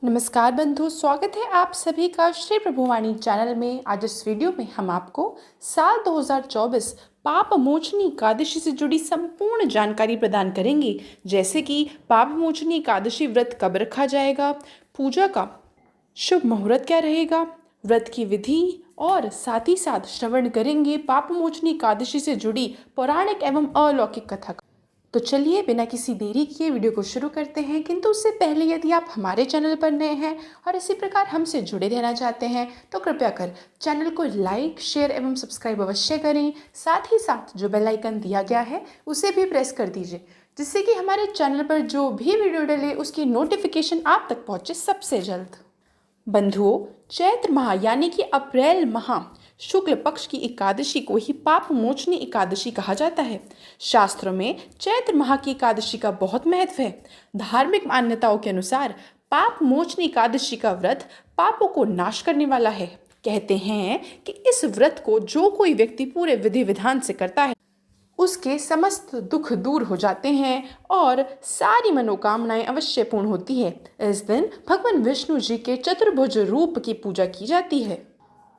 नमस्कार बंधु, स्वागत है आप सभी का श्री प्रभुवाणी चैनल में। आज इस वीडियो में हम आपको साल 2024 पाप मोचनी एकादशी से जुड़ी संपूर्ण जानकारी प्रदान करेंगे, जैसे कि पाप मोचनी एकादशी व्रत कब रखा जाएगा, पूजा का शुभ मुहूर्त क्या रहेगा, व्रत की विधि और साथ ही साथ श्रवण करेंगे पाप मोचनी एकादशी से जुड़ी पौराणिक एवं अलौकिक कथा। तो चलिए बिना किसी देरी किए वीडियो को शुरू करते हैं। किंतु उससे पहले यदि आप हमारे चैनल पर नए हैं और इसी प्रकार हमसे जुड़े रहना चाहते हैं तो कृपया कर चैनल को लाइक, शेयर एवं सब्सक्राइब अवश्य करें। साथ ही साथ जो बेल आइकन दिया गया है उसे भी प्रेस कर दीजिए, जिससे कि हमारे चैनल पर जो भी वीडियो डले उसकी नोटिफिकेशन आप तक पहुंचे सबसे जल्द। बंधुओं, चैत्र माह यानी कि अप्रैल माह शुक्ल पक्ष की एकादशी को ही पाप मोचनी एकादशी कहा जाता है। शास्त्रों में चैत्र माह की एकादशी का बहुत महत्व है। धार्मिक मान्यताओं के अनुसार पाप मोचनी एकादशी का व्रत पापों को नाश करने वाला है। कहते हैं कि इस व्रत को जो कोई व्यक्ति पूरे विधि विधान से करता है उसके समस्त दुख दूर हो जाते हैं और सारी मनोकामनाएं अवश्य पूर्ण होती है। इस दिन भगवान विष्णु जी के चतुर्भुज रूप की पूजा की जाती है।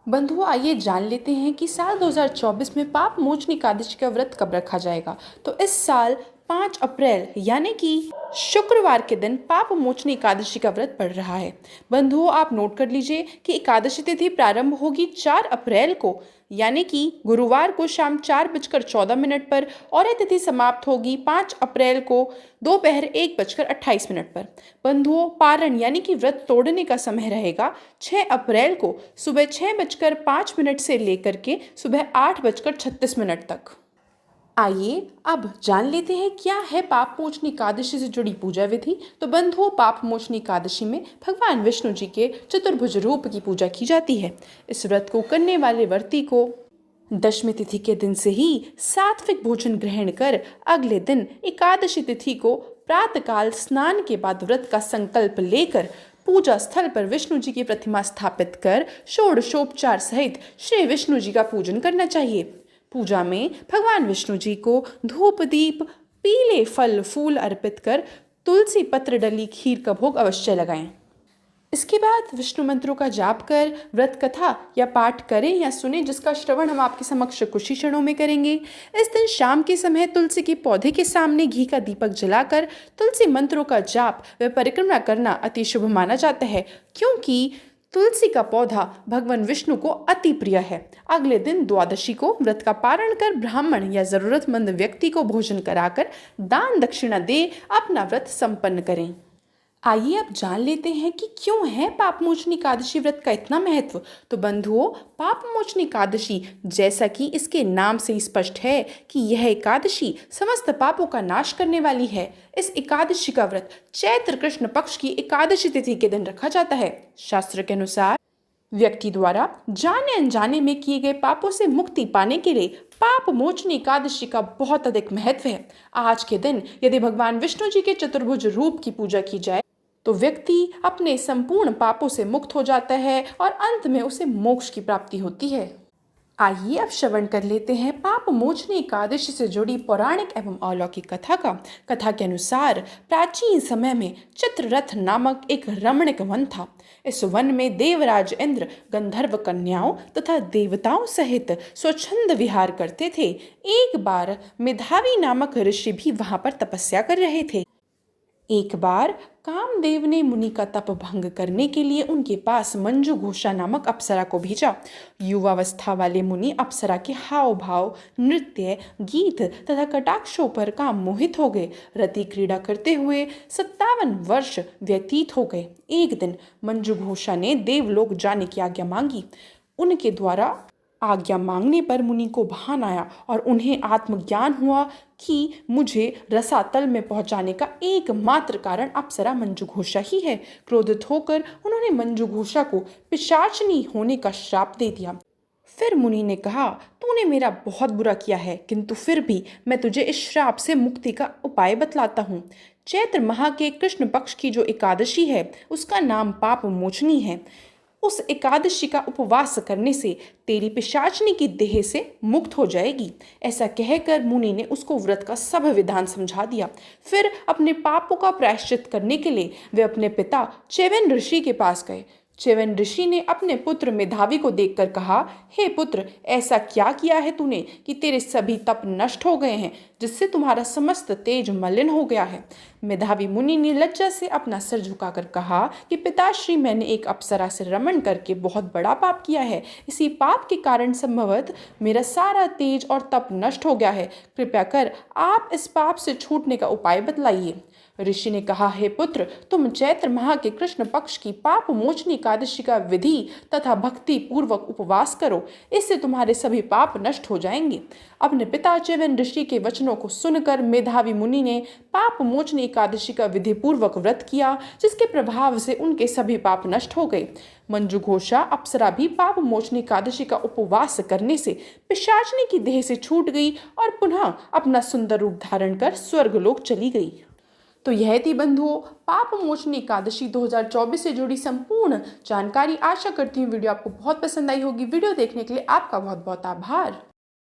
बंधुओं, आइए जान लेते हैं कि साल 2024 में पाप मोचनी एकादशी का व्रत कब रखा जाएगा। तो इस साल 5 अप्रैल यानी कि शुक्रवार के दिन पाप मोचनी एकादशी का व्रत पड़ रहा है। बंधुओं, आप नोट कर लीजिए कि एकादशी तिथि प्रारंभ होगी 4 अप्रैल को यानी कि गुरुवार को शाम 4:14 पर और यह तिथि समाप्त होगी 5 अप्रैल को दोपहर 1:28 पर। बंधुओं, पारण यानी कि व्रत तोड़ने का समय रहेगा 6 अप्रैल को सुबह 6:05 से लेकर के सुबह 8:36 तक। आइए अब जान लेते हैं क्या है पाप मोचनी एकादशी से जुड़ी पूजा विधि। तो बंधुओं, पाप मोचनी एकादशी में भगवान विष्णु जी के चतुर्भुज रूप की पूजा की जाती है। इस व्रत को करने वाले व्रती को दशमी तिथि के दिन से ही सात्विक भोजन ग्रहण कर अगले दिन एकादशी तिथि को प्रातःकाल स्नान के बाद व्रत का संकल्प लेकर पूजा स्थल पर विष्णु जी की प्रतिमा स्थापित कर षोडशोपचार सहित श्री विष्णु जी का पूजन करना चाहिए। पूजा में भगवान विष्णु जी को धूप दीप पीले फल फूल अर्पित कर तुलसी पत्र डली खीर का भोग अवश्य लगाएं। इसके बाद विष्णु मंत्रों का जाप कर व्रत कथा या पाठ करें या सुने, जिसका श्रवण हम आपके समक्ष कुछ ही क्षणों में करेंगे। इस दिन शाम के समय तुलसी के पौधे के सामने घी का दीपक जलाकर तुलसी मंत्रों का जाप व परिक्रमा करना अति शुभ माना जाता है, क्योंकि तुलसी का पौधा भगवान विष्णु को अति प्रिय है। अगले दिन द्वादशी को व्रत का पारण कर ब्राह्मण या जरूरतमंद व्यक्ति को भोजन कराकर दान दक्षिणा दे अपना व्रत संपन्न करें। आइए अब जान लेते हैं कि क्यों है पाप मोचनी एकादशी व्रत का इतना महत्व। तो बंधुओं, पाप मोचनी एकादशी जैसा कि इसके नाम से ही स्पष्ट है कि यह एकादशी समस्त पापों का नाश करने वाली है। इस एकादशी का व्रत चैत्र कृष्ण पक्ष की एकादशी तिथि के दिन रखा जाता है। शास्त्र के अनुसार व्यक्ति द्वारा जाने अनजाने में किए गए पापों से मुक्ति पाने के लिए पाप मोचनी एकादशी का बहुत अधिक महत्व है। आज के दिन यदि भगवान विष्णु जी के चतुर्भुज रूप की पूजा की जाए तो व्यक्ति अपने संपूर्ण पापों से मुक्त हो जाता है और अंत में उसे मोक्ष की प्राप्ति होती है। आइए अब श्रवण कर लेते हैं पाप मोचनी एकादशी से जुड़ी पौराणिक एवं अलौकिक कथा का। कथा के अनुसार प्राचीन समय में चित्ररथ नामक एक रमणीक वन था। इस वन में देवराज इंद्र गंधर्व कन्याओं तथा देवताओं सहित स्वच्छंद विहार करते थे। एक बार मेधावी नामक ऋषि भी वहां पर तपस्या कर रहे थे। एक बार कामदेव ने मुनि का तप भंग करने के लिए उनके पास मंजू घोषा नामक अप्सरा को भेजा। युवावस्था वाले मुनि अप्सरा के हाव भाव, नृत्य, गीत तथा कटाक्षों पर काम मोहित हो गए। रति क्रीड़ा करते हुए 57 वर्ष व्यतीत हो गए। एक दिन मंजू घोषा ने देवलोक जाने की आज्ञा मांगी। उनके द्वारा आज्ञा मांगने पर मुनि को भान आया और उन्हें आत्मज्ञान हुआ कि मुझे रसातल में पहुंचाने का एकमात्र कारण अप्सरा मंजू घोषा ही है। क्रोधित होकर उन्होंने मंजू घोषा को पिशाचनी होने का श्राप दे दिया। फिर मुनि ने कहा, तूने मेरा बहुत बुरा किया है, किंतु फिर भी मैं तुझे इस श्राप से मुक्ति का उपाय बतलाता हूँ। चैत्र माह के कृष्ण पक्ष की जो एकादशी है उसका नाम पाप मोचनी है। उस एकादशी का उपवास करने से तेरी पिशाचनी की देह से मुक्त हो जाएगी। ऐसा कहकर मुनि ने उसको व्रत का सब विधान समझा दिया। फिर अपने पापों का प्रायश्चित करने के लिए वे अपने पिता च्यवन ऋषि के पास गए। च्यवन ऋषि ने अपने पुत्र मेधावी को देखकर कहा, हे पुत्र, ऐसा क्या किया है तूने कि तेरे सभी तप नष्ट हो गए हैं, जिससे तुम्हारा समस्त तेज मलिन हो गया है। मेधावी मुनि ने लज्जा से अपना सिर झुकाकर कहा कि पिताश्री, मैंने एक अप्सरा से रमण करके बहुत बड़ा पाप किया है। इसी पाप के कारण संभवतः मेरा सारा तेज और तप नष्ट हो गया है। कृपया कर आप इस पाप से छूटने का उपाय बतलाइए। ऋषि ने कहा, हे पुत्र, तुम चैत्र माह के कृष्ण पक्ष की पाप मोचनी एकादशी का विधि तथा भक्ति पूर्वक उपवास करो। इससे तुम्हारे सभी पाप नष्ट हो जाएंगे। अपने पिता च्यवन ऋषि के वचनों को सुनकर मेधावी मुनि ने पाप मोचनी एकादशी का विधि पूर्वक व्रत किया, जिसके प्रभाव से उनके सभी पाप नष्ट हो गए। मंजुघोषा अप्सरा भी पाप मोचनी एकादशी का उपवास करने से पिशाचनी की देह से छूट गई और पुनः अपना सुंदर रूप धारण कर स्वर्गलोक चली गई। तो यह थी बंधुओं पाप मोचनी एकादशी 2024 से जुड़ी संपूर्ण जानकारी। आशा करती हूँ वीडियो आपको बहुत पसंद आई होगी। वीडियो देखने के लिए आपका बहुत बहुत आभार।